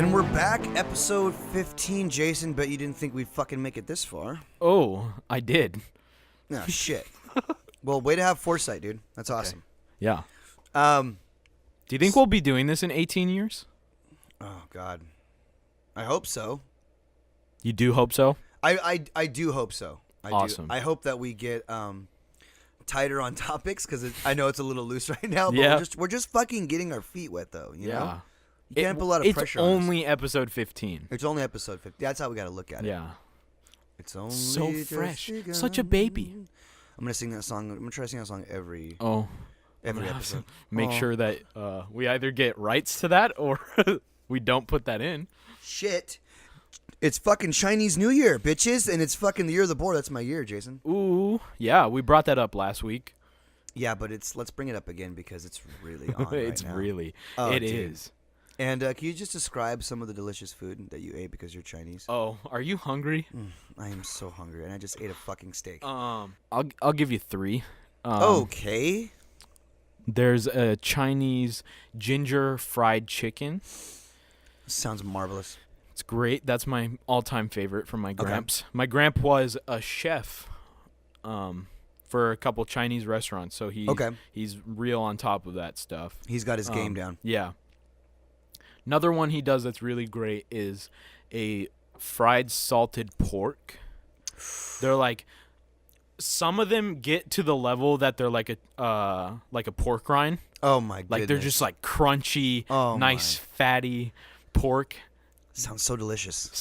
And we're back, episode 15. Jason, bet you didn't think we'd fucking make it this far. Oh, I did. No, shit. Well, way to have foresight, dude. That's awesome. Yeah. Do Do you think we'll be doing this in 18 years? Oh, God. I hope so. You do hope so? I do hope so. Awesome. I hope that we get tighter on topics, because I know it's a little loose right now, but Yeah. we're just fucking getting our feet wet, though, you Yeah. know? You can't put a lot of pressure on us. It's only episode 15. It's only episode 50. That's how we got to look at it. Yeah. It's only So just fresh. begun. Such a baby. I'm going to sing that song. I'm going to try to sing that song every Oh. I'm gonna have episode. to make Oh. sure that we either get rights to that or we don't put that in. Shit. It's fucking Chinese New Year, bitches, and it's fucking the year of the boar. That's my year, Jason. Ooh. Yeah, we brought that up last week. Yeah, but let's bring it up again because it's really on It's right now. really. Oh, it dude. is. And can you just describe some of the delicious food that you ate because you're Chinese? Oh, are you hungry? I am so hungry, and I just ate a fucking steak. I'll give you 3. Okay. There's a Chinese ginger fried chicken. Sounds marvelous. It's great. That's my all-time favorite from my Okay. gramps. My gramp was a chef for a couple Chinese restaurants, so he's real on top of that stuff. He's got his game down. Yeah. Another one he does that's really great is a fried salted pork. They're like, some of them get to the level that they're like a pork rind. Oh my goodness. Like they're just like crunchy, nice fatty pork. Sounds so delicious.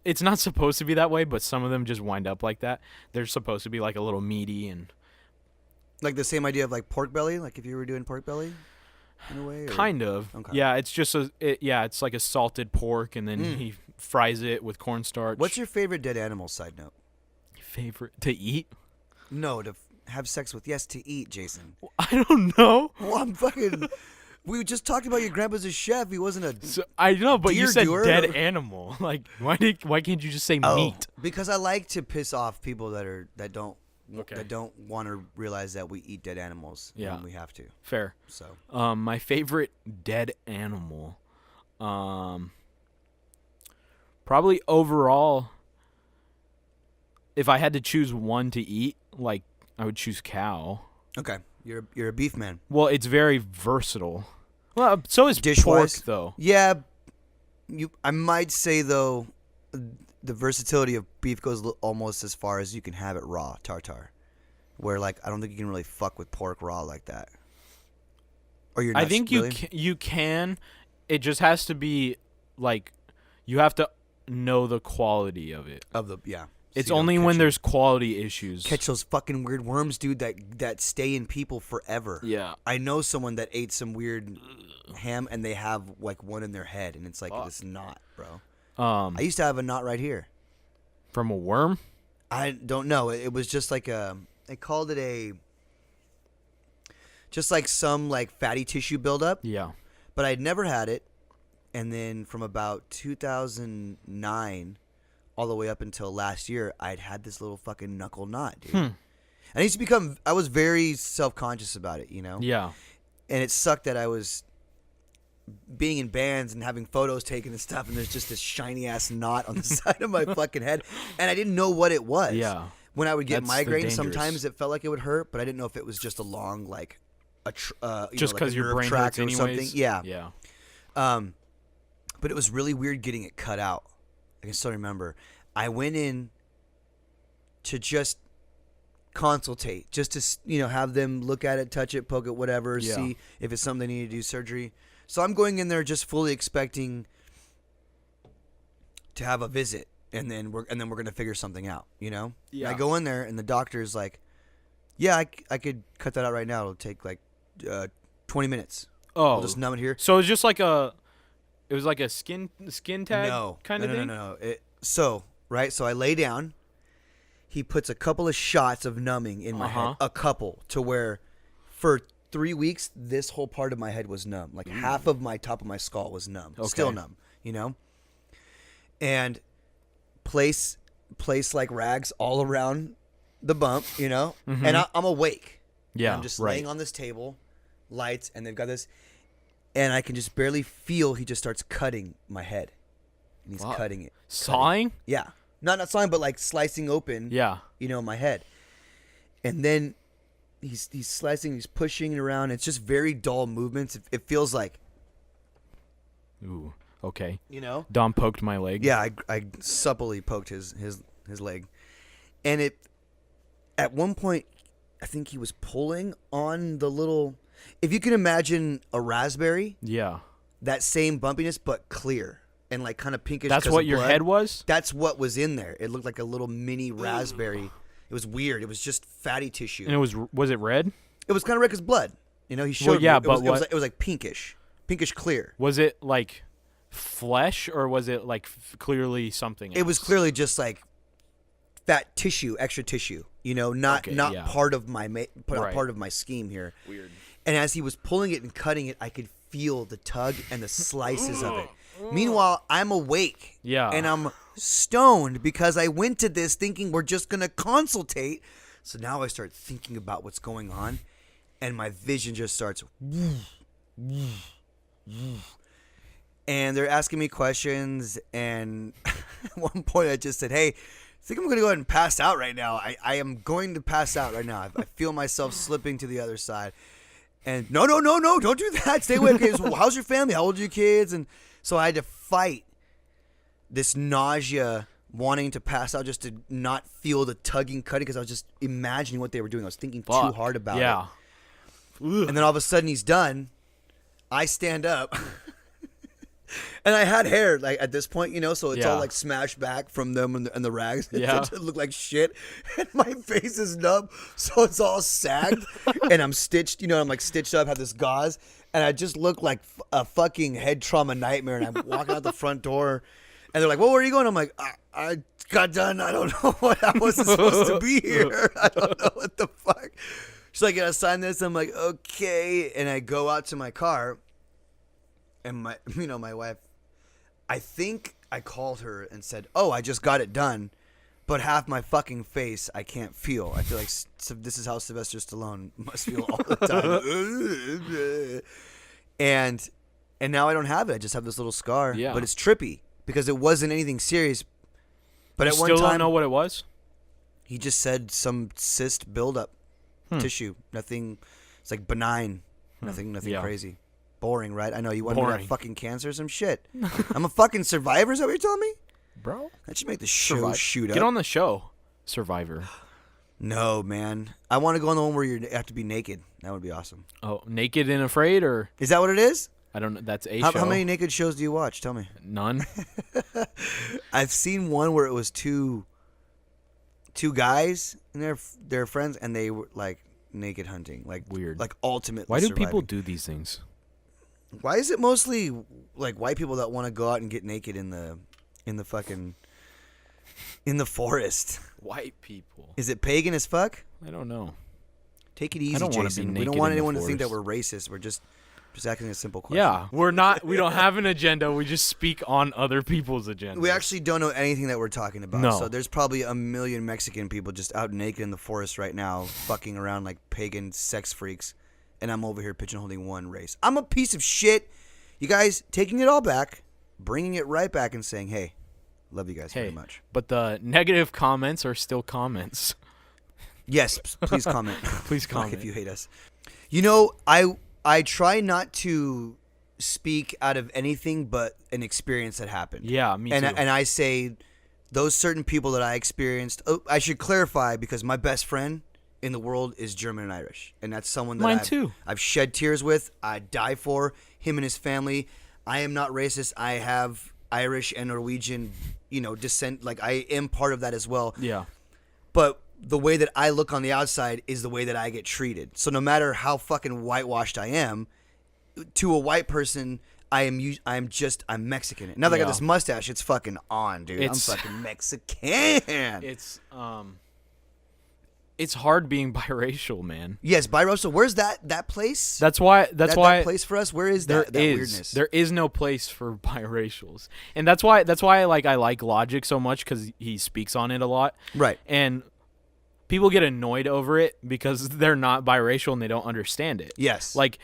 It's not supposed to be that way, but some of them just wind up like that. They're supposed to be like a little meaty and Like the same idea of like pork belly, like if you were doing pork belly in a way? Or? kind of. Okay. Yeah, it's just it's like a salted pork, and then he fries it with cornstarch. What's your favorite dead animal, side note? favorite to eat? No, to have sex with. Yes, to eat, Jason. I don't know. Well, I'm fucking... We just talked about your grandpa's a chef. He wasn't a... So, I know, but you said doer? dead animal. Like, why can't you just say meat? Because I like to piss off people that don't Okay. want to realize that we eat dead animals when we have to. Fair. So My favorite dead animal, probably overall, if I had to choose one to eat, like I would choose cow. okay, you're a beef man. Well, it's very versatile. Well, so is pork, Dish-wise? though. Yeah, I might say though, the versatility of beef goes almost as far as you can have it raw, tartare. Where like I don't think you can really fuck with pork raw like that. Or you're. I think really? you can. It just has to be like you have to know the quality of it. So It's you don't only when catch there's quality issues. catch those fucking weird worms, dude, that stay in people forever. Yeah. I know someone that ate some weird ham and they have like one in their head and it's like this knot, bro. I used to have a knot right here. From a worm? I don't know. It was just like they called it just like some like fatty tissue buildup. Yeah. But I'd never had it. And then from about 2009 all the way up until last year, I'd had this little fucking knuckle knot, dude. And I was very self-conscious about it, you know? Yeah. And it sucked that I was being in bands and having photos taken and stuff, and there's just this shiny-ass knot on the side of my fucking head. And I didn't know what it was. Yeah. When I would get That's the migraines, dangerous. sometimes it felt like it would hurt, but I didn't know if it was just along, like, Just because your brain tract hurts or anyways? something. Yeah. Yeah. But it was really weird getting it cut out. I can still remember. I went in to just consultate, just to have them look at it, touch it, poke it, whatever, see if it's something they need to do surgery. So I'm going in there just fully expecting to have a visit, and then we're gonna figure something out, you know? Yeah. And I go in there, and the doctor's like, "Yeah, I could cut that out right now. It'll take like 20 minutes. Oh. We'll just numb it here." So it's just like a skin tag kind of thing? No. So I lay down. He puts a couple of shots of numbing in my head, a couple, to where for 3 weeks this whole part of my head was numb. Like half of my top of my skull was numb, still numb, you know. And place like rags all around the bump, you know. And I'm awake. Yeah, and I'm just laying on this table, lights, and they've got this, and I can just barely feel he just starts cutting my head. and he's cutting it. Sawing? Yeah. Not sawing, but like slicing open. Yeah. My head. And then he's slicing, he's pushing it around. It's just very dull movements. It feels like. Ooh. Okay. Dom poked my leg. Yeah, I supplely poked his leg. And at one point, I think he was pulling on the little, if you can imagine a raspberry. Yeah. That same bumpiness, but clear and like kind of pinkish. That's what your head was? That's what was in there. It looked like a little mini raspberry. It was weird. It was just fatty tissue. And was it red? It was kind of red as blood. He showed me. It was like pinkish clear. Was it like flesh or was it like clearly something else? It was clearly just like fat tissue, extra tissue. Not part of my part of my scheme here. Weird. And as he was pulling it and cutting it, I could feel the tug and the slices of it. Meanwhile, I'm awake. Yeah. And I'm stoned because I went to this thinking we're just going to consultate. So now I start thinking about what's going on, and my vision just starts. And they're asking me questions, and at one point I just said, hey, I think I'm going to go ahead and pass out right now. I am going to pass out right now. I feel myself slipping to the other side. And no, don't do that. Stay awake. Okay, so how's your family? How old are your kids? And so I had to fight this nausea, wanting to pass out just to not feel the tugging, cutting, because I was just imagining what they were doing. I was thinking too hard about it. Yeah. And then all of a sudden he's done. I stand up. And I had hair like at this point, so it's all like smashed back from them and the rags. Yeah. It looked like shit. And my face is numb, so it's all sagged. And I'm stitched, I'm like stitched up, have this gauze. And I just look like a fucking head trauma nightmare. And I'm walking out the front door. And they're like, well, where are you going? I'm like, I got done. I don't know what I wasn't supposed to be here. I don't know what the fuck. She's like, gotta sign this. I'm like, okay. And I go out to my car. And my wife, I think I called her and said, oh, I just got it done. But half my fucking face, I can't feel. I feel like this is how Sylvester Stallone must feel all the time. And now I don't have it. I just have this little scar. Yeah. But it's trippy because it wasn't anything serious. But you at one still time, don't know what it was? He just said some cyst buildup, tissue. Nothing. It's like benign. Nothing crazy. Boring, right? I know you want to have fucking cancer or some shit. I'm a fucking survivor. Is that what you're telling me? Bro. That should make the show shoot up. Get on the show, Survivor. No, man. I want to go on the one where you have to be naked. That would be awesome. Oh, Naked and Afraid, or? Is that what it is? I don't know. That's a show. How many naked shows do you watch? Tell me. None. I've seen one where it was two guys and they're friends, and they were like naked hunting, like weird, like ultimately. Why do surviving. people do these things? Why is it mostly like white people that want to go out and get naked in the forest? White people. Is it pagan as fuck? I don't know. Take it easy, I don't Jason. Be we don't want anyone to forest. think that we're racist. We're just asking a simple question. Yeah, we're not. We don't have an agenda. We just speak on other people's agenda. We actually don't know anything that we're talking about. No. So there's probably a million Mexican people just out naked in the forest right now, fucking around like pagan sex freaks. And I'm over here pigeonholing one race. I'm a piece of shit. You guys taking it all back, bringing it right back and saying, hey, love you guys very much. But the negative comments are still comments. Yes, please comment. Please comment. If you hate us. I try not to speak out of anything but an experience that happened. Yeah, me too. And I say those certain people that I experienced. Oh, I should clarify because my best friend in the world is German and Irish, and that's someone that I've shed tears with. I die for him and his family. I am not racist. I have Irish and Norwegian, descent. Like I am part of that as well. Yeah. But the way that I look on the outside is the way that I get treated. So no matter how fucking whitewashed I am, to a white person, I'm Mexican. Now that I got this mustache, it's fucking on, dude. I'm fucking Mexican. It's hard being biracial, man. Yes, biracial. Where's that place? That's why that place for us. Where is that weirdness? There is no place for biracials, and that's why I like Logic so much because he speaks on it a lot. Right. And people get annoyed over it because they're not biracial and they don't understand it. Yes. Like,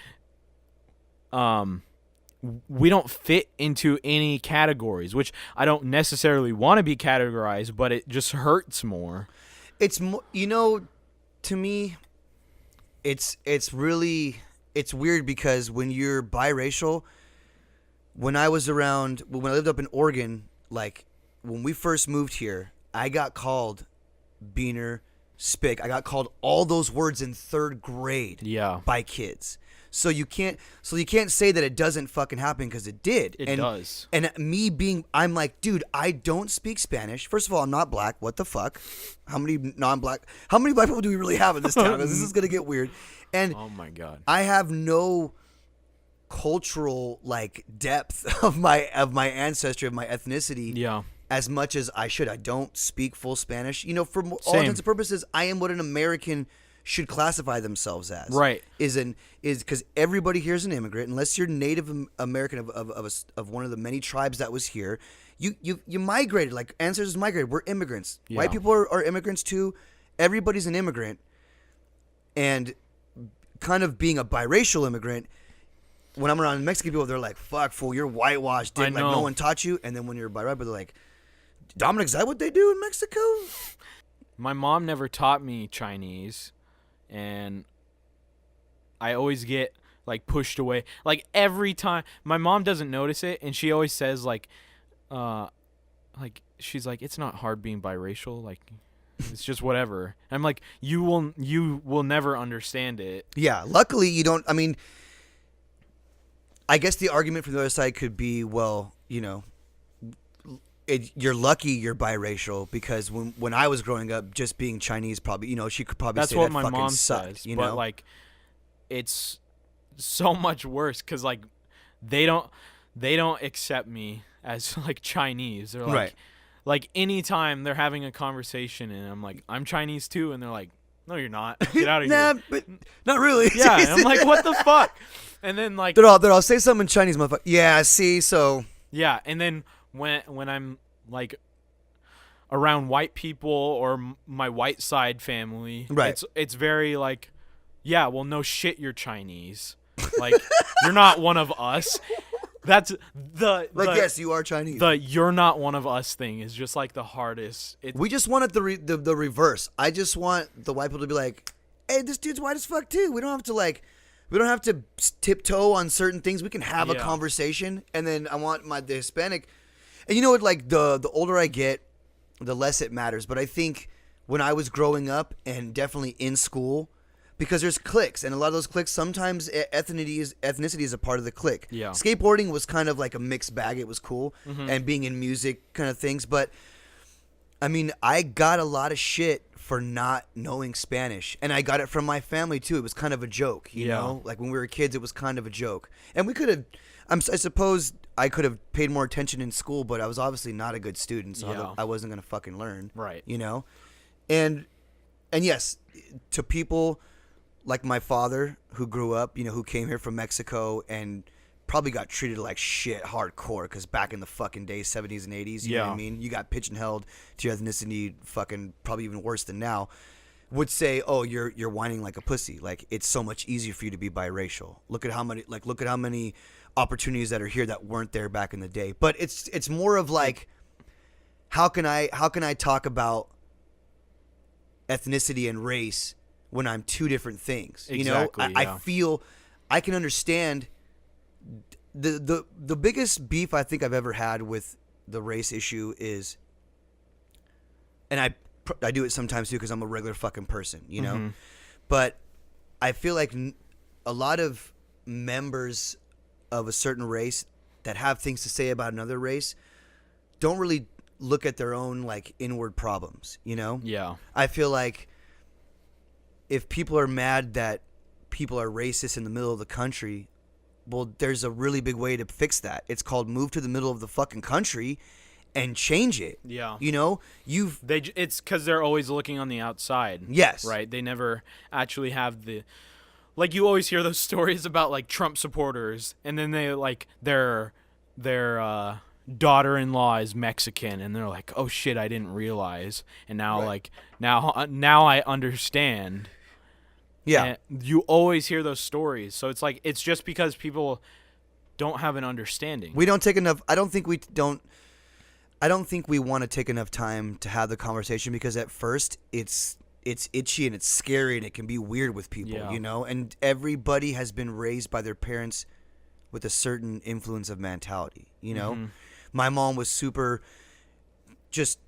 we don't fit into any categories, which I don't necessarily want to be categorized, but it just hurts more. It's to me, it's weird because when you're biracial, when I lived up in Oregon, like when we first moved here, I got called Beaner, Spick. I got called all those words in 3rd grade. Yeah. By kids. So you can't say that it doesn't fucking happen because it did. It does. And I'm like, dude, I don't speak Spanish. First of all, I'm not black. What the fuck? How many black people do we really have in this town? 'Cause this is gonna get weird. And oh my God, I have no cultural like depth of my ancestry, of my ethnicity. Yeah. As much as I should. I don't speak full Spanish. For all intents and purposes, I am what an American should classify themselves as. Right. Is because everybody here is an immigrant, unless you're Native American of one of the many tribes that was here. You migrated, like ancestors migrated. We're immigrants. Yeah. White people are immigrants too. Everybody's an immigrant. And kind of being a biracial immigrant, when I'm around Mexican people, they're like, fuck, fool, you're whitewashed. Dude. Like, no one taught you. And then when you're biracial, they're like, Dominic, is that what they do in Mexico? My mom never taught me Chinese, and I always get like pushed away. Like every time, my mom doesn't notice it, and she always says like she's like, it's not hard being biracial. Like, it's just whatever. I'm like, you will never understand it. Yeah, luckily you don't. I mean, I guess the argument from the other side could be, well, you're lucky you're biracial because when I was growing up, just being Chinese probably, she could probably That's say what that my fucking mom sucked, says. But like, it's so much worse because like they don't accept me as like Chinese. They're like, right. Like anytime they're having a conversation and I'm like, I'm Chinese too, and they're like, no, you're not. Get out of nah, here. but not really. Yeah, and I'm like, what the fuck? And then like they're all say something in Chinese, motherfucker. Yeah, see, so yeah, and then when I'm like around white people or my white side family, right. It's very like, yeah, well, no shit, you're Chinese. Like, you're not one of us. That's yes, you are Chinese. The "you're not one of us" thing is just like the hardest. We just wanted the reverse. I just want the white people to be like, "Hey, this dude's white as fuck too." We don't have to tiptoe on certain things. We can have a conversation. And then I want the Hispanic, and you know what? Like the older I get, the less it matters. But I think when I was growing up and definitely in school, because there's cliques, and a lot of those cliques, sometimes ethnicity is a part of the clique. Yeah. Skateboarding was kind of like a mixed bag. It was cool. Mm-hmm. And being in music kind of things. But, I mean, I got a lot of shit for not knowing Spanish. And I got it from my family, too. It was kind of a joke, you know? Like, when we were kids, it was kind of a joke. And we could have, I suppose I could have paid more attention in school, but I was obviously not a good student, so I wasn't going to fucking learn. Right. You know? And yes, to people like my father, who grew up, who came here from Mexico and probably got treated like shit hardcore because back in the fucking day, 70s and 80s, you know what I mean? You got pigeonholed to your ethnicity fucking probably even worse than now, would say, oh, you're whining like a pussy. Like, it's so much easier for you to be biracial. Look at how many opportunities that are here that weren't there back in the day. But it's more of like, how can I talk about ethnicity and race when I'm two different things? Exactly, I feel I can understand the biggest beef I think I've ever had with the race issue is, and I do it sometimes too because I'm a regular fucking person, Mm-hmm. But I feel like a lot of members of a certain race that have things to say about another race don't really look at their own like inward problems, Yeah. I feel like if people are mad that people are racist in the middle of the country, well, there's a really big way to fix that. It's called move to the middle of the fucking country and change it. Yeah. It's because they're always looking on the outside. Yes. Right. They never actually have like, you always hear those stories about like Trump supporters, and then they like their daughter-in-law is Mexican, and they're like, oh shit, I didn't realize, and now like now I understand. Yeah. And you always hear those stories, so it's like, it's just because people don't have an understanding. We don't take enough. I don't think we want to take enough time to have the conversation, because at first it's itchy and it's scary and it can be weird with people, you know? And everybody has been raised by their parents with a certain influence of mentality, you know? Mm-hmm. My mom was super just,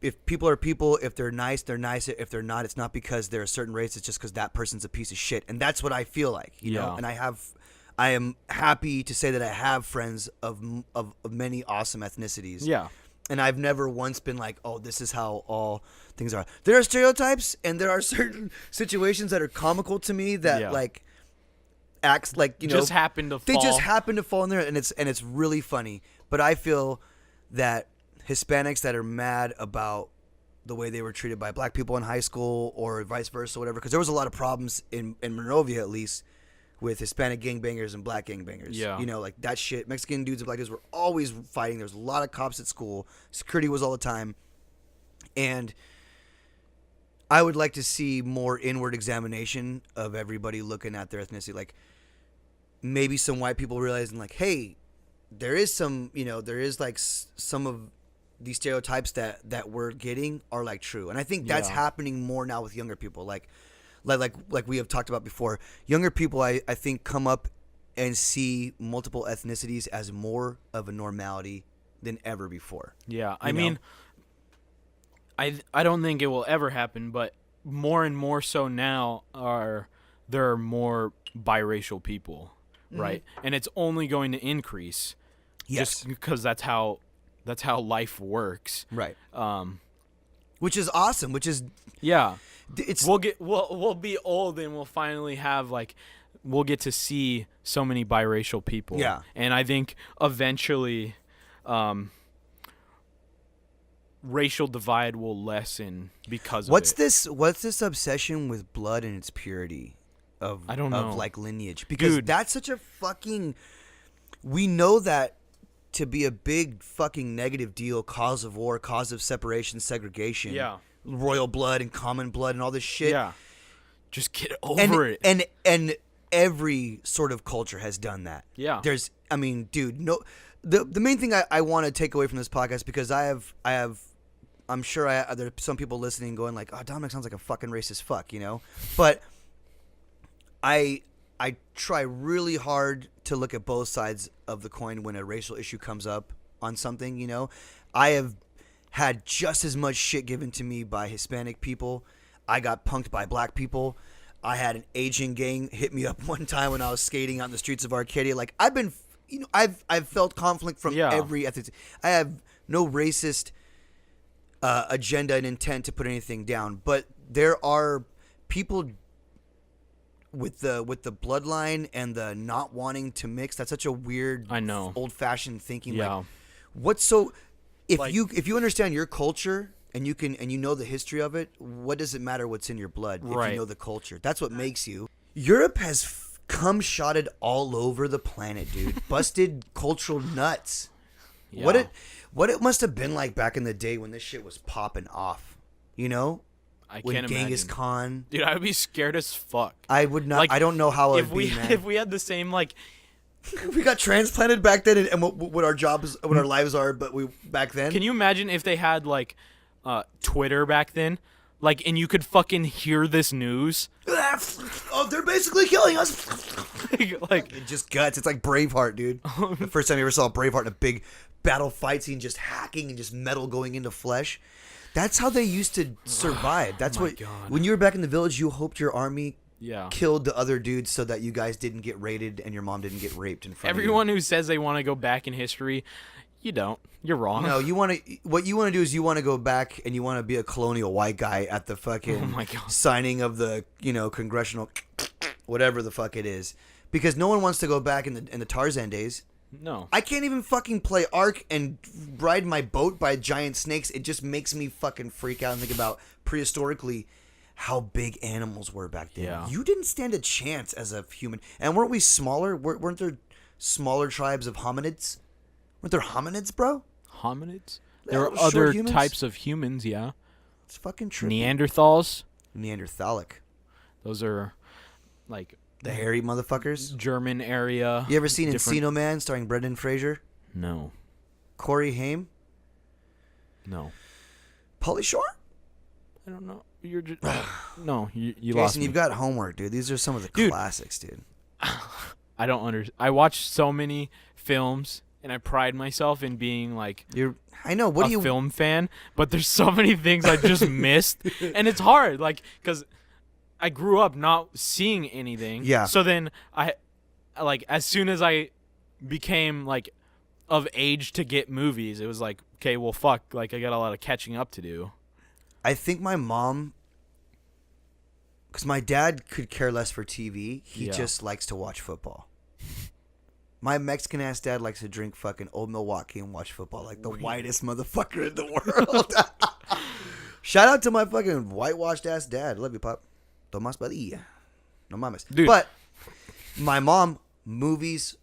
if people are people, if they're nice, they're nice. If they're not, it's not because they're a certain race. It's just because that person's a piece of shit. And that's what I feel like, you know? And I am happy to say that I have friends of many awesome ethnicities. Yeah. And I've never once been like, oh, this is how all things are. There are stereotypes, and there are certain situations that are comical to me that like acts like, you know, just happen to fall. They just happen to fall in there, and it's really funny. But I feel that Hispanics that are mad about the way they were treated by black people in high school or vice versa, whatever, because there was a lot of problems in Monrovia, at least, with Hispanic gangbangers and black gangbangers. Yeah. You know, like that shit. Mexican dudes and black dudes were always fighting. There was a lot of cops at school. Security was all the time. And I would like to see more inward examination of everybody looking at their ethnicity. Like, maybe some white people realizing, like, hey, there is some, you know, there is like some of these stereotypes that we're getting are like true. And I think that's happening more now with younger people. Like we have talked about before, younger people, I think, come up and see multiple ethnicities as more of a normality than ever before. Yeah, I mean, I don't think it will ever happen, but more and more so now there are more biracial people, right? And it's only going to increase, just because that's how life works, right? Which is awesome. Which is we'll be old and we'll finally have we'll get to see so many biracial people. Yeah. And I think eventually racial divide will lessen because of what's this obsession with blood and its purity of I don't know. Of like lineage? Because that's such a fucking, we know that to be a big fucking negative deal, cause of war, cause of separation, segregation. Yeah. Royal blood and common blood and all this shit. Yeah. Just get over it. And every sort of culture has done that. Yeah. I mean, dude, no, the main thing I want to take away from this podcast, because I'm sure there are some people listening going like, oh, Dominic sounds like a fucking racist fuck, you know? But I try really hard to look at both sides of the coin when a racial issue comes up on something, you know? I have had just as much shit given to me by Hispanic people. I got punked by black people. I had an Asian gang hit me up one time when I was skating out in the streets of Arcadia. Like, I've been, you know, I've felt conflict from every ethnicity. I have no racist agenda and intent to put anything down, but there are people with the bloodline and the not wanting to mix. That's such a weird, old-fashioned thinking. Yeah. Like, what's so? If you understand your culture and you know the history of it, what does it matter what's in your blood if you know the culture? That's what makes you. Europe has cum shotted all over the planet, dude. Busted cultural nuts. Yeah. What it must have been like back in the day when this shit was popping off, you know? When Genghis Khan, dude, I would be scared as fuck. I would not. I don't know how it would be, man. If we had the same we got transplanted back then, and what our jobs, what our lives are, but we back then. Can you imagine if they had Twitter back then, and you could fucking hear this news? Oh, they're basically killing us. It just guts. It's like Braveheart, dude. The first time you ever saw Braveheart in a big battle fight scene, just hacking and just metal going into flesh. That's how they used to survive. That's when you were back in the village, you hoped your army killed the other dudes so that you guys didn't get raided and your mom didn't get raped in front of you. Everyone who says they want to go back in history, you don't. You're wrong. No, what you want to do is you want to go back and you want to be a colonial white guy at the fucking signing of the, congressional whatever the fuck it is. Because no one wants to go back in the Tarzan days. No. I can't even fucking play Ark and ride my boat by giant snakes. It just makes me fucking freak out and think about prehistorically how big animals were back then. Yeah. You didn't stand a chance as a human. And weren't we smaller? Weren't there smaller tribes of hominids? Weren't there hominids, bro? Hominids? There are other types of humans, yeah. It's fucking trippy. Neanderthals? Neanderthalic. Those are The hairy motherfuckers. German area. You ever seen Encino Man starring Brendan Fraser? No. Corey Haim? No. Pauly Shore? I don't know. You're just no. You Jason, lost me. you've got homework, dude. These are some of the classics, dude. I don't understand. I watch so many films, and I pride myself in being like I know. What do you film fan? But there's so many things I just missed, and it's hard, like because I grew up not seeing anything. Yeah. So then as soon as I became like of age to get movies, it was like, okay, well, fuck, like I got a lot of catching up to do. I think my mom, because my dad could care less for TV. He just likes to watch football. My Mexican ass dad likes to drink fucking Old Milwaukee and watch football like the whitest motherfucker in the world. Shout out to my fucking whitewashed ass dad. Love you, Pop. Tomas Padilla. No mames. Dude. But my mom, movies.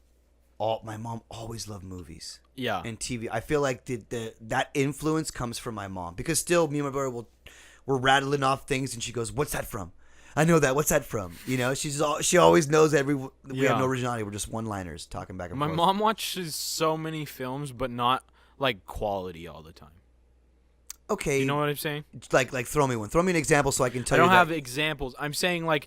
My mom always loved movies. Yeah. And TV. I feel like that influence comes from my mom because still me and my brother we're rattling off things and she goes, "What's that from?" I know that. What's that from? You know, she always knows we have no originality. We're just one-liners talking back and forth. My mom watches so many films, but not like quality all the time. Okay. You know what I'm saying? Like throw me one. Throw me an example so I can tell you. I don't have examples. I'm saying like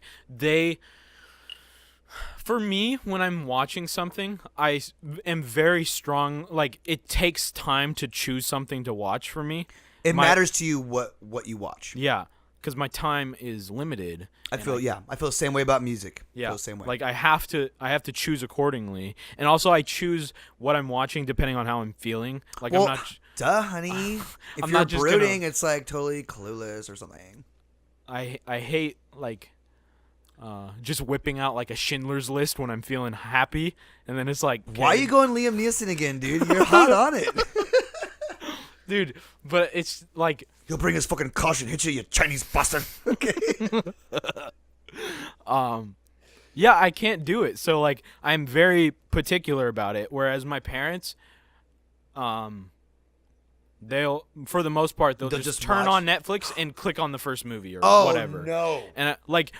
for me, when I'm watching something, I am very strong. Like it takes time to choose something to watch for me. It matters to you what you watch. Yeah, because my time is limited. I feel the same way about music. Yeah, I feel the same way. Like I have to choose accordingly, and also I choose what I'm watching depending on how I'm feeling. Like I'm not. Duh, honey. If I'm you're not just brooding, it's like totally Clueless or something. I hate like. Just whipping out like a Schindler's List when I'm feeling happy, and then it's like, why are you going Liam Neeson again, dude? You're hot on it, dude. But it's like he'll bring his fucking caution, hit you Chinese bastard. Okay. Yeah, I can't do it. So like, I'm very particular about it. Whereas my parents, they'll for the most part they'll just turn on Netflix and click on the first movie or whatever. Oh no! And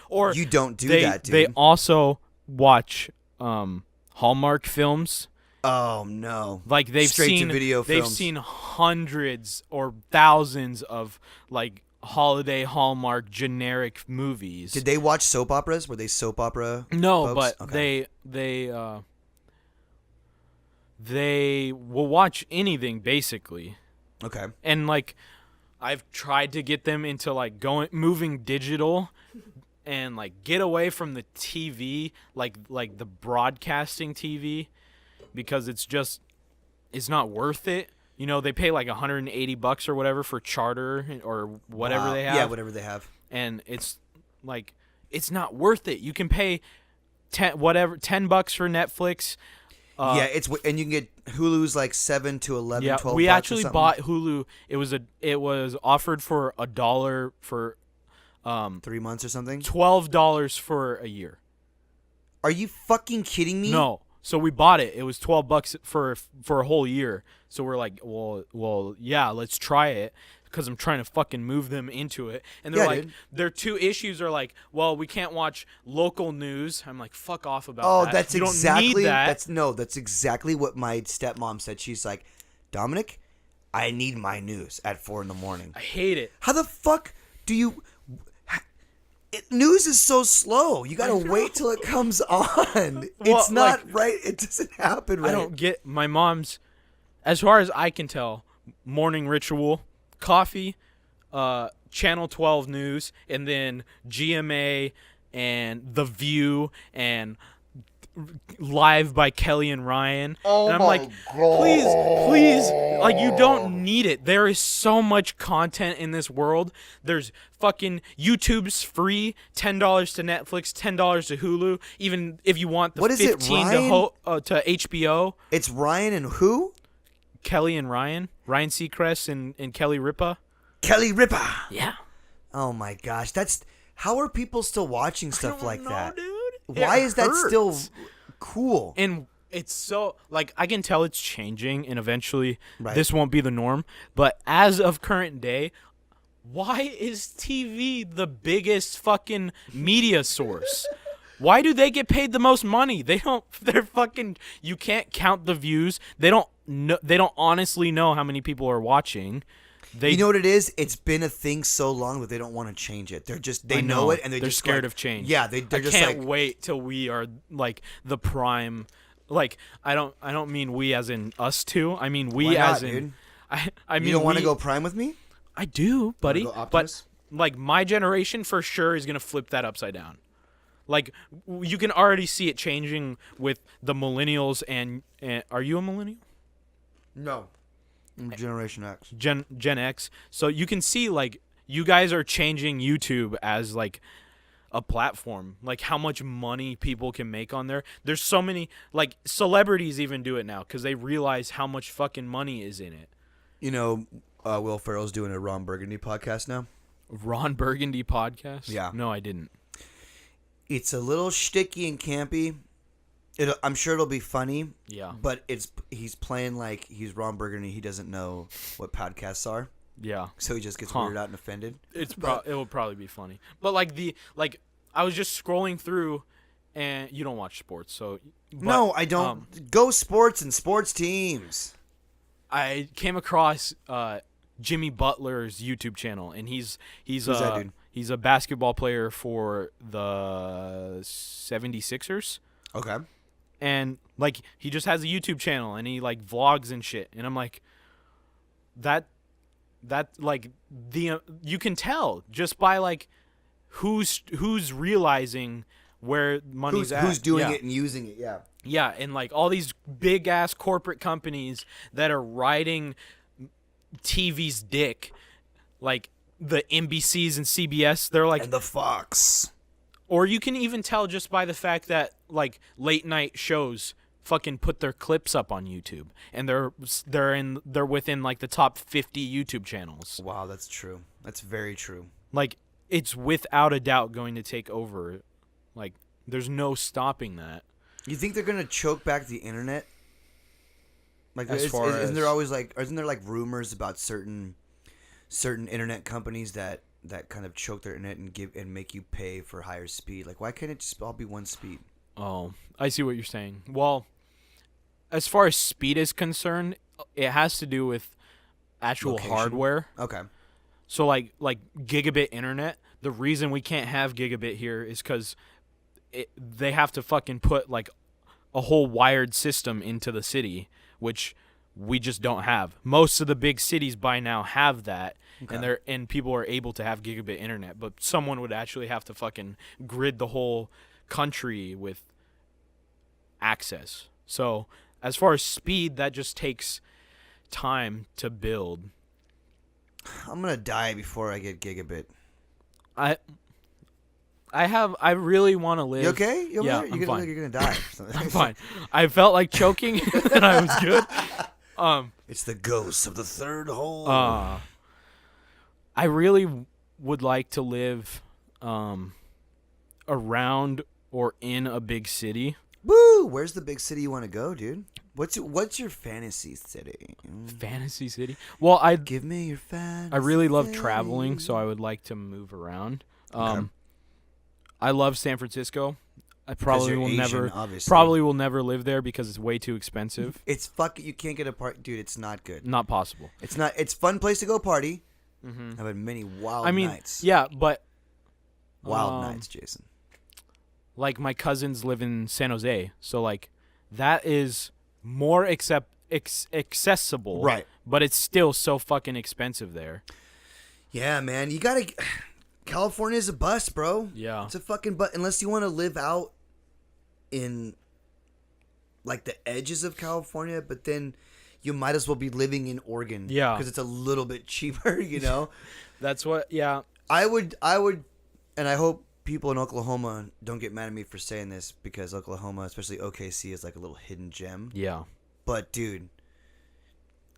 or you don't do that, dude. They also watch Hallmark films. Oh no! Like they've seen hundreds or thousands of like holiday Hallmark generic movies. Did they watch soap operas? Were they soap opera? No, folks? but okay. they will watch anything basically. Okay. And like I've tried to get them into like moving digital and like get away from the TV, like the broadcasting TV, because it's not worth it. You know, they pay like $180 or whatever for Charter or whatever they have. Yeah, whatever they have. And it's like it's not worth it. You can pay $10 for Netflix. And you can get Hulu's like $7 to $11, yeah, $12. We actually bought Hulu. It was offered for $1 for 3 months or something. $12 for a year. Are you fucking kidding me? No. So we bought it. It was $12 for a whole year. So we're like, well, yeah, let's try it. Because I'm trying to fucking move them into it. And they're like, their two issues are like, well, we can't watch local news. I'm like, fuck off about that. Oh, that's you exactly don't need that. That's exactly what my stepmom said. She's like, Dominic, I need my news at 4 a.m. I hate it. How the fuck do you? News is so slow. You gotta wait till it comes on. It's not like, right. It doesn't happen right. I don't get my mom's. As far as I can tell, morning ritual. Coffee, Channel 12 News, and then GMA and The View and Live by Kelly and Ryan. Oh, and I'm like, please, like you don't need it. There is so much content in this world. There's fucking YouTube's free, $10 to Netflix, $10 to Hulu. Even if you want the 15 to HBO. It's Ryan and who? Kelly and Ryan Seacrest and Kelly Ripa. Kelly Ripa. Yeah. Oh my gosh, how are people still watching stuff like that? Dude. Why is that still cool? And it's so like I can tell it's changing, and eventually this won't be the norm. But as of current day, why is TV the biggest fucking media source? Why do they get paid the most money? They don't. They're fucking. You can't count the views. They don't know. They don't honestly know how many people are watching. You know what it is? It's been a thing so long that they don't want to change it. They're just they know it and they're just scared of change. Yeah, they're just I can't wait till we are like the prime. Like I don't mean we as in us two. I mean we as in. Dude? I mean you don't want to go prime with me? I do, buddy. But like my generation for sure is gonna flip that upside down. Like you can already see it changing with the millennials and are you a millennial? No. Generation X. Gen X. So you can see like you guys are changing YouTube as like a platform. Like how much money people can make on there. There's so many like celebrities even do it now because they realize how much fucking money is in it. You know, Will Ferrell's doing a Ron Burgundy podcast now. Ron Burgundy podcast? Yeah. No, I didn't. It's a little shticky and campy. I'm sure it'll be funny. Yeah. But he's playing like he's Ron Burgundy. He doesn't know what podcasts are. Yeah. So he just gets weirded out and offended. It will probably be funny. But like I was just scrolling through, and you don't watch sports, so. But, no, I don't. Go sports and sports teams. I came across Jimmy Butler's YouTube channel, and he's Who's that dude? He's a basketball player for the 76ers. Okay. And like he just has a YouTube channel and he like vlogs and shit. And I'm like that like you can tell just by like who's realizing where money's at. Who's doing it and using it, yeah. Yeah, and like all these big ass corporate companies that are riding TV's dick, like the NBCs and CBS, they're like, and the Fox. Or you can even tell just by the fact that like late night shows fucking put their clips up on YouTube, and they're within like the top 50 YouTube channels. Wow, that's true. That's very true. Like it's without a doubt going to take over. Like there's no stopping that. You think they're gonna choke back the internet? Like, isn't there like rumors about certain internet companies that kind of choke their internet and make you pay for higher speed? Like, why can't it just all be one speed? Oh, I see what you're saying. Well, as far as speed is concerned, it has to do with actual hardware. Okay. So like gigabit internet, the reason we can't have gigabit here is because they have to fucking put like a whole wired system into the city, which we just don't have. Most of the big cities by now have that, okay. and people are able to have gigabit internet, but someone would actually have to fucking grid the whole country with access. So as far as speed, that just takes time to build. I'm gonna die before I get gigabit. I really want to live. You okay? I'm fine. Like you're gonna die. I'm fine. I felt like choking, and I was good. It's the ghost of the third hole. I really would like to live around or in a big city. Woo! Where's the big city you want to go, dude? What's your fantasy city? Fantasy city? Well, give me your fantasy. I really love traveling, so I would like to move around. Okay. I love San Francisco. I probably will never live there because it's way too expensive. It's you can't get a party, dude. It's not good. Not possible. It's not. It's a fun place to go party. Mm-hmm. I've had many wild nights. Yeah, but wild nights, Jason. Like my cousins live in San Jose, so like that is more accessible, right? But it's still so fucking expensive there. Yeah, man, you gotta. California's a bust, bro. Yeah. It's a fucking bust. Unless you want to live out in, like, the edges of California, but then you might as well be living in Oregon. Yeah. Because it's a little bit cheaper, you know? That's what, yeah. I would, and I hope people in Oklahoma don't get mad at me for saying this, because Oklahoma, especially OKC, is like a little hidden gem. Yeah. But, dude,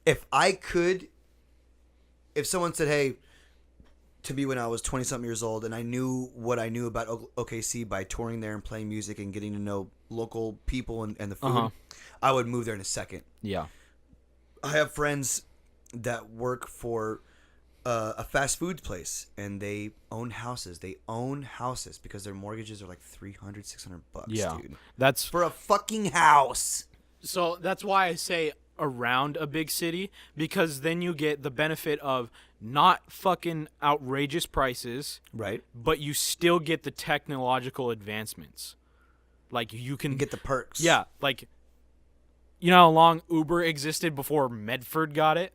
if someone said, hey, to me when I was 20-something years old, and I knew what I knew about OKC by touring there and playing music and getting to know local people and the food, I would move there in a second. Yeah. I have friends that work for a fast food place, and they own houses. They own houses because their mortgages are like $300-$600, Yeah, dude. that's For a fucking house. so. That's why I say around a big city, because then you get the benefit of not fucking outrageous prices, Right. but you still get the technological advancements. Like you can You get the perks. Yeah, like you know how long Uber existed before Medford got it?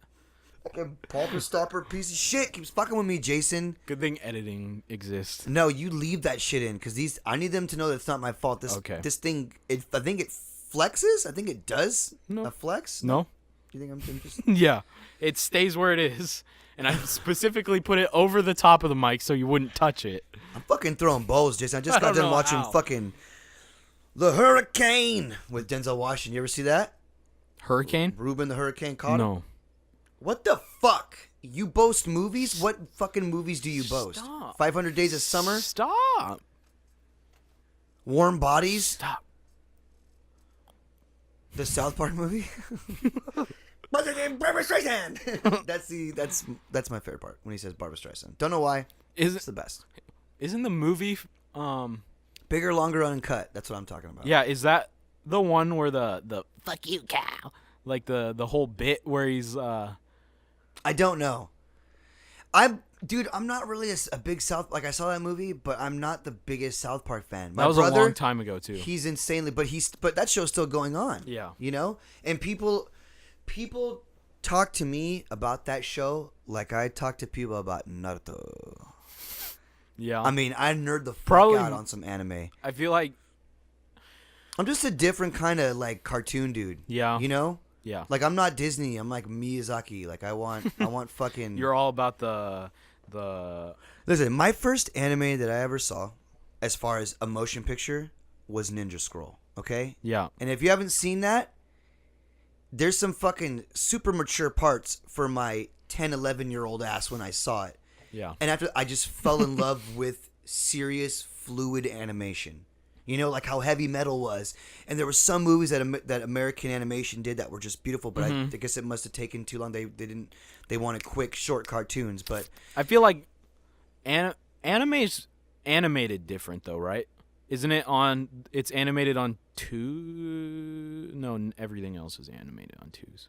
Fucking Pulper Stopper piece of shit keeps fucking with me, Jason. Good thing editing exists. No, you leave that shit in because I need them to know that it's not my fault. This thing, I think it flexes. I think it does. No. A flex. No? Do you think I'm interested? Yeah. It stays where it is. And I specifically put it over the top of the mic so you wouldn't touch it. I'm fucking throwing balls, Jason. I just I got don't done know watching how. fucking The Hurricane with Denzel Washington. You ever see that? Hurricane? Reuben the Hurricane caught him? No. What the fuck? You boast movies? What fucking movies do you boast? Stop. 500 Days of Summer? Stop. Warm Bodies? Stop. The South Park movie? What's her name? Barbara Streisand. That's my favorite part when he says Barbara Streisand. Don't know why. It's the best. Isn't the movie Bigger, longer, uncut. That's what I'm talking about. yeah, is that the one where the fuck you cow, like the whole bit where he's I don't know. Dude, I'm not really a big South. Like I saw that movie, but I'm not the biggest South Park fan. My that was brother, a long time ago too. He's insanely, but that show's still going on. Yeah. You know, and people talk to me about that show like I talk to people about Naruto. Yeah. I mean, I nerd the fuck Probably- out on some anime. I feel like I'm just a different kind of like cartoon dude. Yeah. You know? yeah. Like I'm not Disney. I'm like Miyazaki. Like I want fucking. You're all about the Listen, my first anime that I ever saw, as far as a motion picture, was Ninja Scroll. Okay. yeah. And if you haven't seen that, there's some fucking super mature parts for my 10, 11-year-old ass when I saw it. Yeah. And after I just fell in love with serious fluid animation. You know, like how Heavy Metal was. And there were some movies that American Animation did that were just beautiful, but I guess it must have taken too long. They wanted quick, short cartoons, but I feel like anime's animated different though, right? Isn't it on? It's animated on two. No, everything else is animated on twos.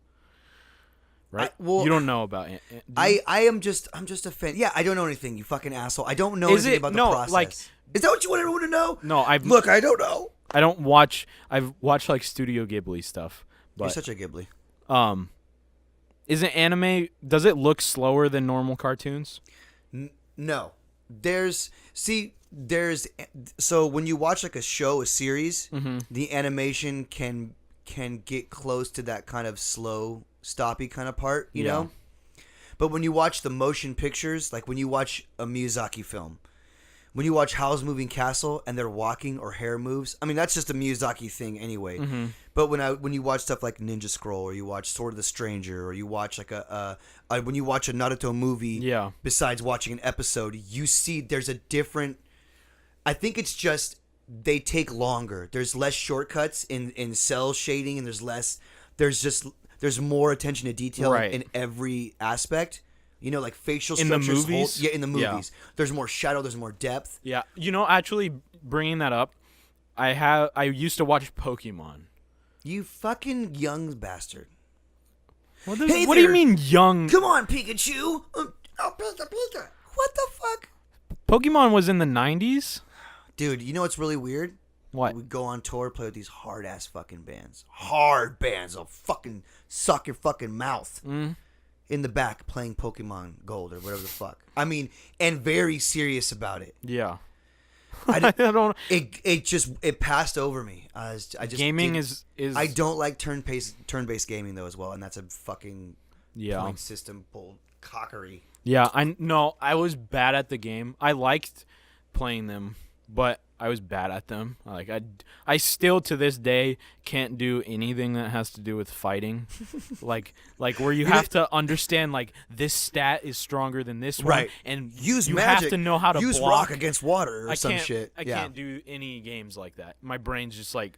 Right? well, you don't know about. Do you? I'm just a fan. Yeah, I don't know anything, you fucking asshole. I don't know Is anything it- about the no, process. like- Is that what you want everyone to know? No, Look, I don't know. I don't watch. I've watched like Studio Ghibli stuff, You're but such a Ghibli. isn't anime? Does it look slower than normal cartoons? No. So when you watch like a show, a series, the animation can get close to that kind of slow, stoppy kind of part, you Yeah. know? But when you watch the motion pictures, like when you watch a Miyazaki film, when you watch Howl's Moving Castle and they're walking or hair moves, I mean that's just a Miyazaki thing anyway. But when you watch stuff like Ninja Scroll, or you watch Sword of the Stranger, or you watch like when you watch a Naruto movie, Yeah. besides watching an episode, you see there's a different. I think it's just they take longer. There's less shortcuts in cell shading, and there's more attention to detail Right. in every aspect. You know, like facial In the structures. movies? In the Yeah. movies, there's more shadow. There's more depth. Yeah. You know, actually, bringing that up, I used to watch Pokemon. You fucking young bastard. What, Hey what do you there. mean young? Come on, Pikachu. Oh, Pika. What the fuck? Pokemon was in the 90s? Dude, you know what's really weird? What? We go on tour, play with these hard ass fucking bands. Hard bands. They'll fucking suck your fucking mouth. In the back playing Pokemon Gold or whatever the fuck. I mean, and very serious about it. Yeah. I I don't It passed over me. I just Gaming didn't- is I don't like turn-based gaming though as well, and that's a fucking Yeah. point system bull cockery. Yeah, I was bad at the game. I liked playing them, but I was bad at them. Like I still to this day can't do anything that has to do with fighting. like where you have to understand like this stat is stronger than this one, Right. and Use you magic. have to know how to use block rock against water or I some can't, shit. I Yeah. can't do any games like that. My brain's just like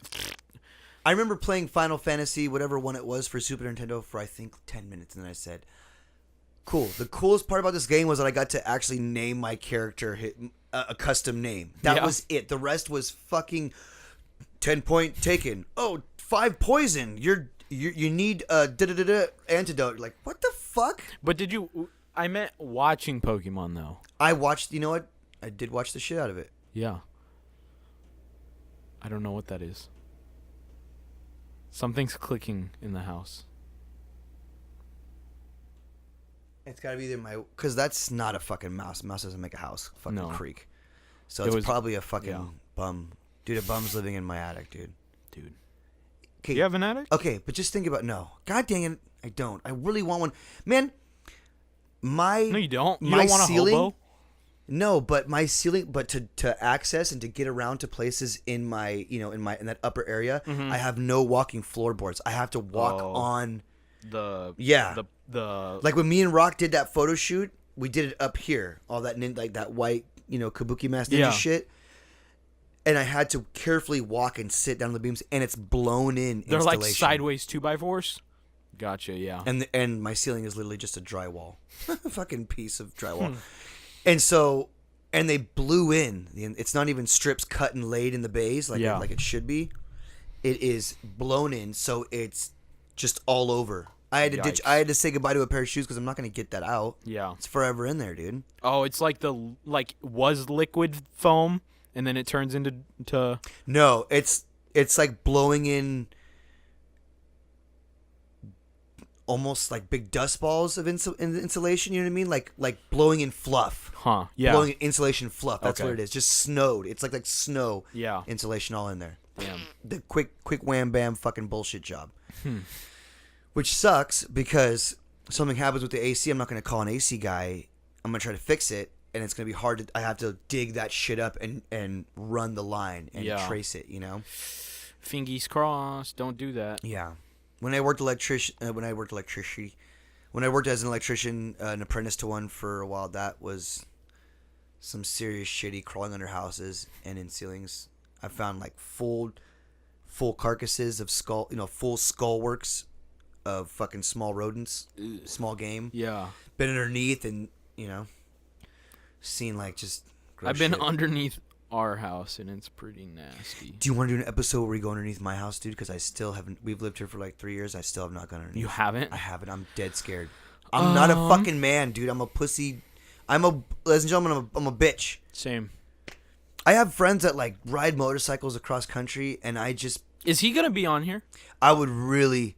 I remember playing Final Fantasy, whatever one it was for Super Nintendo, for I think 10 minutes, and then I said, Cool. The coolest part about this game was that I got to actually name my character a custom name. That was it. The rest was fucking 10-point taken. Oh, 5 poison. You need a antidote. Like, what the fuck? But I meant watching Pokemon though. I watched. You know what? I did watch the shit out of it. Yeah. I don't know what that is. Something's clicking in the house. It's gotta be either because that's not a fucking mouse. Mouse doesn't make a house. Fucking creak. So It it's probably a fucking bum. Dude, a bum's living in my attic, dude. Dude. Okay. You have an attic? Okay, but just think about God dang it, I don't. I really want one, man. No, you don't. You don't want a hobo? No, but my ceiling, but to access and to get around to places in my, in that upper area, I have no walking floorboards. I have to walk on the like when me and Rock did that photo shoot, we did it up here, all that like that white, kabuki mask ninja shit. And I had to carefully walk and sit down the beams, and it's blown in. They're like sideways 2x4s. Gotcha, yeah. And my ceiling is literally just a drywall, a fucking piece of drywall. And they blew in. It's not even strips cut and laid in the bays like it should be. It is blown in, so it's just all over. I had to say goodbye to a pair of shoes because I'm not going to get that out. Yeah, it's forever in there, dude. Oh, it's like was liquid foam, and then it turns into. No, it's like blowing in. Almost like big dust balls of insulation, you know what I mean? Like blowing in fluff. Huh. Yeah. Blowing in insulation fluff. That's what it is. Just snowed. It's like snow. Yeah. Insulation all in there. Damn. The quick wham bam fucking bullshit job. Which sucks because something happens with the AC. I'm not going to call an AC guy. I'm going to try to fix it, and it's going to be hard I have to dig that shit up and run the line and trace it, Fingies crossed. Don't do that. Yeah. When I worked as an electrician, an apprentice to one for a while, that was some serious shitty crawling under houses and in ceilings. I found like full carcasses of full skull works of fucking small rodents, small game. Yeah. Been underneath and, seen like just gross I've been shit. underneath our house and it's pretty nasty. Do you want to do an episode where we go underneath my house, dude? Because I still haven't. We've lived here for like 3 years. I still have not gone underneath. You haven't? I haven't. I'm dead scared. I'm not a fucking man, dude. I'm a pussy. Ladies and gentlemen, I'm a bitch. Same. I have friends that like ride motorcycles across country, and I just. Is he gonna be on here? I would really,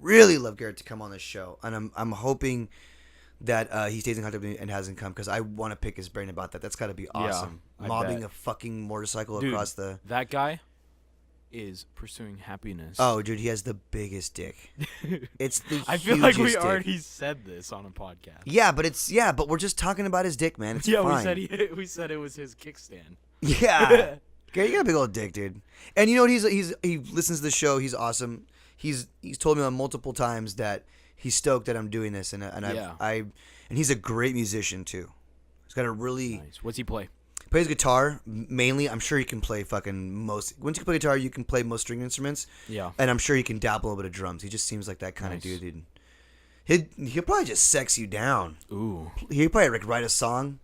really love Garrett to come on this show, and I'm hoping that he stays in contact with me and hasn't come because I want to pick his brain about that. That's got to be awesome. Yeah, mobbing a fucking motorcycle across the. That guy is pursuing happiness. Oh, dude, he has the biggest dick. It's the. I feel like we dick. already said this on a podcast. Yeah, but we're just talking about his dick, man. It's fine. we said it was his kickstand. Yeah, Gary, you got a big old dick, dude. And you know what? He listens to the show. He's awesome. He's told me on multiple times that he's stoked that I'm doing this, and he's a great musician too. He's got a really nice. What's he play? Plays guitar mainly. I'm sure he can play fucking most. Once you play guitar, you can play most string instruments. Yeah, and I'm sure he can dabble a little bit of drums. He just seems like that kind of dude. He'll probably just sex you down. Ooh, he'll probably write a song.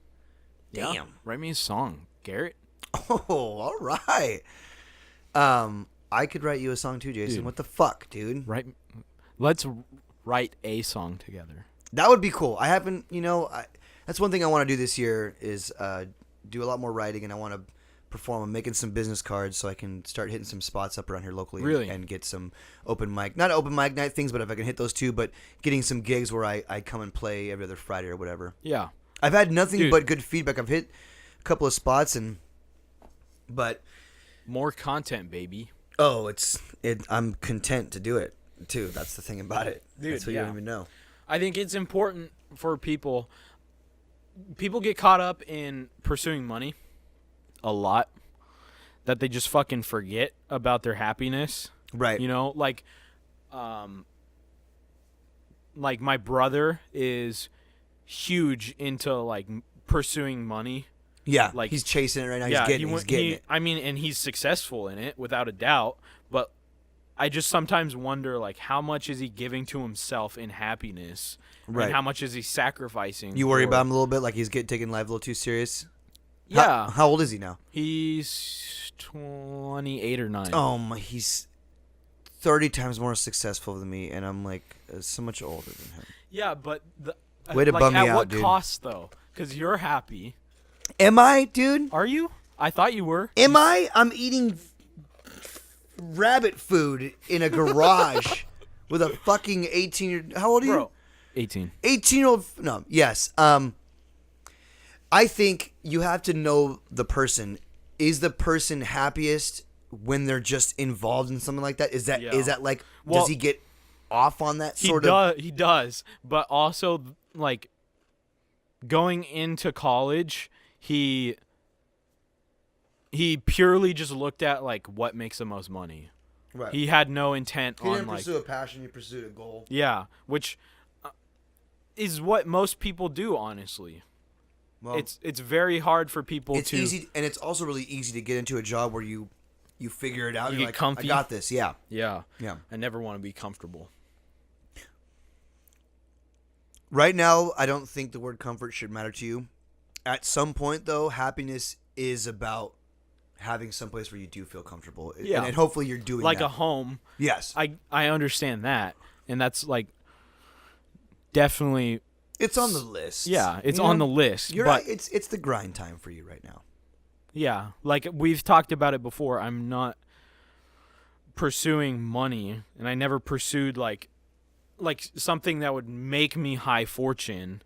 Damn, yeah. Write me a song, Garrett. Oh, all right. I could write you a song too, Jason. Dude. What the fuck, dude? Let's write a song together. That would be cool. I haven't, that's one thing I want to do this year is do a lot more writing, and I want to perform. I'm making some business cards so I can start hitting some spots up around here locally. Really? And get some not open mic night things, but if I can hit those too, but getting some gigs where I come and play every other Friday or whatever. Yeah. I've had nothing but good feedback. I've hit a couple of spots, but more content, baby. Oh, I'm content to do it too. That's the thing about it. Dude, that's what you don't even know. I think it's important for people. People get caught up in pursuing money a lot that they just fucking forget about their happiness. Right. Like my brother is huge into like pursuing money. Yeah, like he's chasing it right now. He's getting it. I mean, and he's successful in it without a doubt. But I just sometimes wonder, like, how much is he giving to himself in happiness, Right. and how much is he sacrificing? You worry about him a little bit, like he's taking life a little too serious. Yeah. How old is he now? He's 28 or 9. Oh my, he's 30 times more successful than me, and I'm like so much older than him. Yeah, but Way to bum me at out, what dude. cost though? Because you're happy. Am I, dude? Are you? I thought you were. Am I? I'm eating rabbit food in a garage with a fucking 18. How old are you? Bro, 18. 18-year-old. No, yes. I think you have to know the person. Is the person happiest when they're just involved in something like that? Is that like? Well, does he get off on that sort of? He does, but also like going into college, he purely just looked at like what makes the most money. Right. He had no intent He on didn't like pursue a passion. He pursued a goal. yeah, which is what most people do. Honestly, Well, it's very hard for people it's to. easy, and it's also really easy to get into a job where you figure it out. You You're get like, comfy. I got this. Yeah. Yeah, Yeah. I never want to be comfortable. Right now, I don't think the word comfort should matter to you. At some point, though, happiness is about having someplace where you do feel comfortable. Yeah. And hopefully you're doing Like that. a home. Yes. I understand that, and that's like definitely. It's on the list. Yeah, it's You on know? the list. You're but right. It's the grind time for you right now. yeah, like we've talked about it before. I'm not pursuing money, and I never pursued like something that would make me high fortune.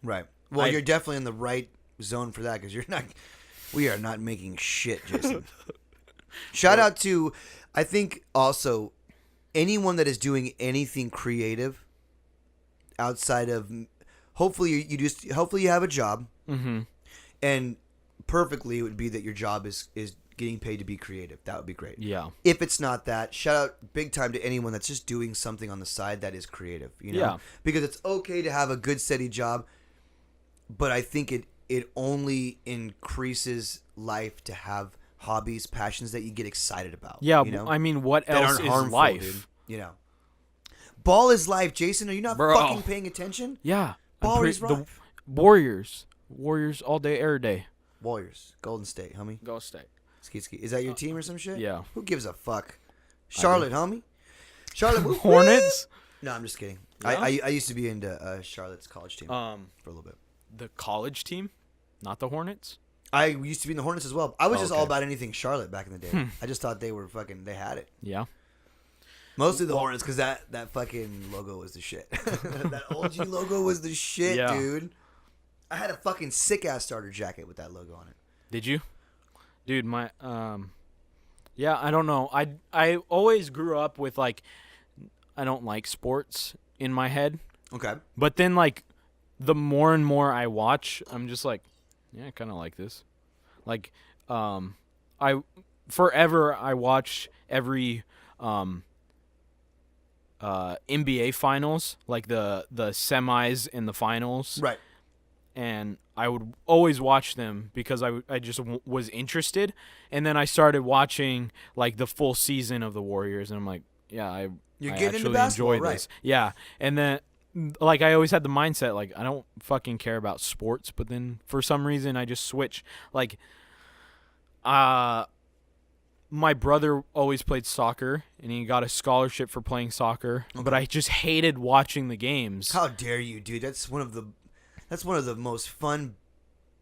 Right. Well, you're definitely in the right zone for that because you're not. We are not making shit, Jason. Shout out to, I think also, anyone that is doing anything creative outside of. Hopefully hopefully you have a job, and perfectly it would be that your job is getting paid to be creative. That would be great. Yeah. If it's not that, shout out big time to anyone that's just doing something on the side that is creative. You know, Yeah. because it's okay to have a good steady job, but I think it only increases life to have hobbies, passions that you get excited about. Yeah, you know? I mean, what that else aren't is harmful, life? dude. You know, ball is life. Jason, are you not Bro. fucking paying attention? Yeah. Ball is the life. Warriors all day, every day. Warriors, Golden State, homie. Go State. Ski. Is that your team or some shit? Yeah. Who gives a fuck? Charlotte, homie. Charlotte. woo- Hornets. No, I'm just kidding. Yeah? I used to be into Charlotte's college team for a little bit. The college team, not the Hornets. I used to be in the Hornets as well. I was just all okay. about anything Charlotte back in the day. I just thought they were fucking. They had it. Yeah. Mostly the Hornets because that fucking logo was the shit. That OG logo was the shit, Yeah. dude. I had a fucking sick ass starter jacket with that logo on it. Did you? Dude, my yeah, I don't know. I always grew up with like I don't like sports in my head. Okay. But then like the more and more I watch, I'm just like, yeah, I kind of like this. Like I forever I watch every NBA finals, like the semis and the finals. Right. And I would always watch them because I just was interested. And then I started watching like the full season of the Warriors, and I'm like, yeah, You're I getting into actually basketball, enjoy right. this. Yeah, and then like I always had the mindset like I don't fucking care about sports, but then for some reason I just switch. Like, my brother always played soccer, and he got a scholarship for playing soccer, but I just hated watching the games. How dare you, dude? That's one of the most fun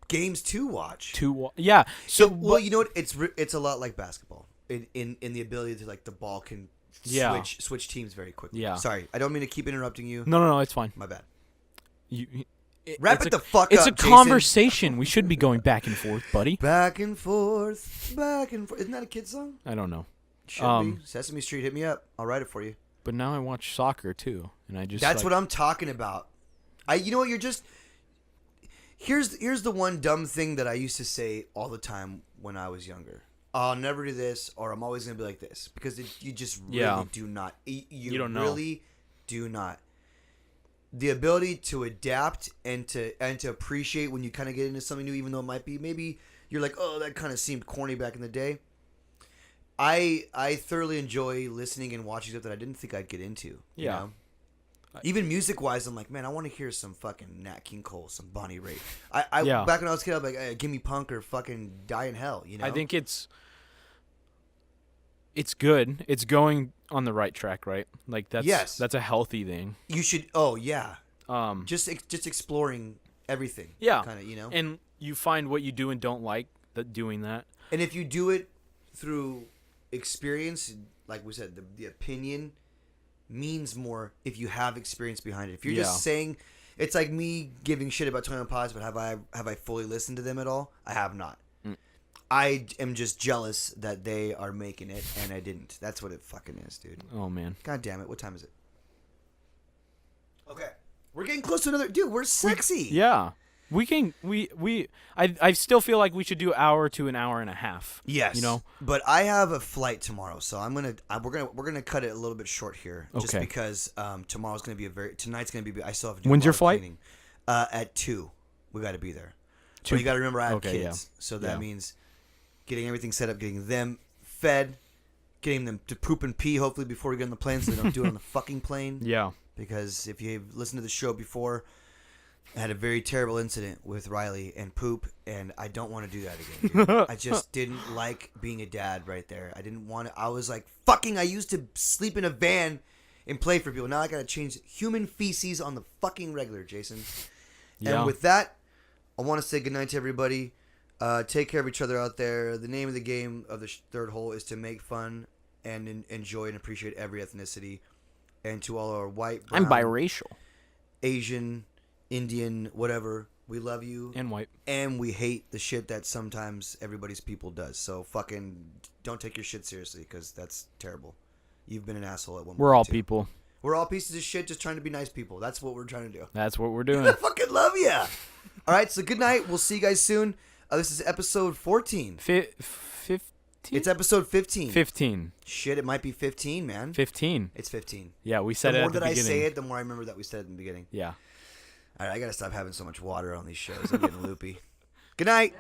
games to watch. Yeah. So Well, you know what? It's a lot like basketball in the ability to like the ball can Yeah. switch teams very quickly. Yeah. Sorry, I don't mean to keep interrupting you. no, it's fine. My bad. Wrap it the fuck It's up, a Jason. conversation. We should be going back and forth, buddy. Back and forth, back and forth. Isn't that a kid's song? I don't know. Should be. Sesame Street, hit me up. I'll write it for you. But now I watch soccer too, and I just That's what I'm talking about. You know what? You're just. Here's the one dumb thing that I used to say all the time when I was younger. I'll never do this, or I'm always gonna be like this, because you just really do not. You don't know. really do not. The ability to adapt and to appreciate when you kind of get into something new, even though it might be maybe you're like, oh, that kind of seemed corny back in the day. I thoroughly enjoy listening and watching stuff that I didn't think I'd get into. You know? Even music wise, I'm like, man, I want to hear some fucking Nat King Cole, some Bonnie Raitt. Back when I was a kid, I was like, give me punk or fucking die in hell. You know. I think it's good. It's going on the right track, right? Like that's a healthy thing. You should. Oh yeah. Just exploring everything. Yeah. Kind of, you know. And you find what you do and don't like doing that. And if you do it through experience, like we said, the opinion means more if you have experience behind it. If you're just saying, it's like me giving shit about 21 Pilots, but have I fully listened to them at all? I have not. I am just jealous that they are making it and I didn't. That's what it fucking is, dude. Oh man. God damn it. What time is it? Okay. We're getting close to another. Dude, we're sexy. Yeah. I still feel like we should do hour to an hour and a half. Yes. You know? But I have a flight tomorrow, so we're gonna cut it a little bit short here. Just Okay. because tonight's gonna be I still have to do When's a lot your of flight? cleaning. At 2. We gotta be there. But you gotta remember I have Okay, kids. yeah. So that Yeah. means getting everything set up, getting them fed, getting them to poop and pee hopefully before we get on the plane so they don't do it on the fucking plane. Yeah. Because if you've listened to the show before, I had a very terrible incident with Riley and poop, and I don't want to do that again, dude. I just didn't like being a dad right there. I didn't want to. I was like, fucking, I used to sleep in a van and play for people. Now I got to change human feces on the fucking regular, Jason. Yeah. And with that, I want to say goodnight to everybody. Take care of each other out there. The name of the game of the third hole is to make fun and enjoy and appreciate every ethnicity. And to all our white, brown, I'm biracial. Asian, Indian, whatever, we love you. And white. And we hate the shit that sometimes everybody's people does. So fucking don't take your shit seriously because that's terrible. You've been an asshole at one point. We're all too. people. We're all pieces of shit just trying to be nice people. That's what we're trying to do. That's what we're doing. I fucking love you. All right, so good night. We'll see you guys soon. This is episode 14. 15? It's episode 15. 15. Shit, it might be 15, man. 15. It's 15. Yeah, we said The it more at the that I beginning. say it, the more I remember that we said it in the beginning. Yeah. All right, I got to stop having so much water on these shows. I'm getting loopy. Good night.